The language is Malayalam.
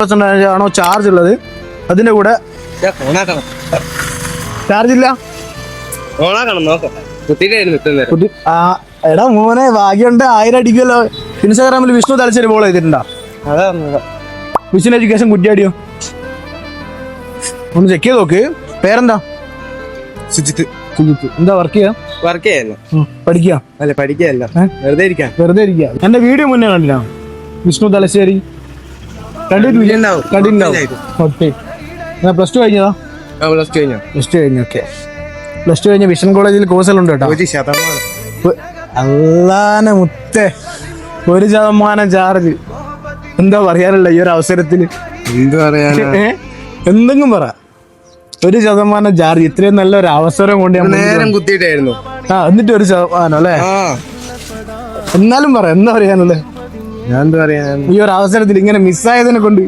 ആണോ ചാർജ് ഉള്ളത്? അതിന്റെ കൂടെ ചാർജ് ഇല്ല. എടാ മോനെ ഭാഗ്യമുണ്ട് 1000 അടിക്കുമല്ലോ. ഇൻസ്റ്റാഗ്രാമിൽ വിഷ്ണു തലശ്ശേരി ഫോളോ ചെയ്തിട്ടുണ്ടോ? വിഷ്ണു എഡ്യൂക്കേഷൻ കുറ്റിയാടിയോ? ഒന്ന് ചെക്ക് ചെയ്ത് നോക്ക്. പേരെന്താ? സുജിത്ത്. എന്താ വർക്ക് ചെയ്യാ? പഠിക്കുക? അല്ല പഠിക്കുകയല്ല, വെറുതെ ഇരിക്കാം. എന്റെ വീഡിയോ മുന്നേ കണ്ടില്ല? വിഷ്ണു തലശ്ശേരി കണ്ടിട്ടുണ്ടാവും. പ്ലസ് ടു കഴിഞ്ഞതാ? പ്ലസ് ടു കഴിഞ്ഞ വിഷൻ കോളേജിൽ കോഴ്സെല്ലാം കേട്ടോ. 1% അല്ലാനെ മുത്തേ 1% ചാർജ്. എന്താ പറയാനുള്ള ഈ ഒരു അവസരത്തില്? എന്തെങ്കിലും പറ. 1% ചാർജ്. ഇത്രയും നല്ലൊരു അവസരം കൊണ്ട് നേരം കുത്തിയിട്ടായിരുന്നു. എന്നിട്ട് 1% അല്ലേ? എന്നാലും പറ, എന്താ പറയാനുള്ളത്? ഞാൻ എന്താ പറയാ, ഈ ഒരു അവസരത്തിൽ ഇങ്ങനെ മിസ്സായതിനെ കൊണ്ട്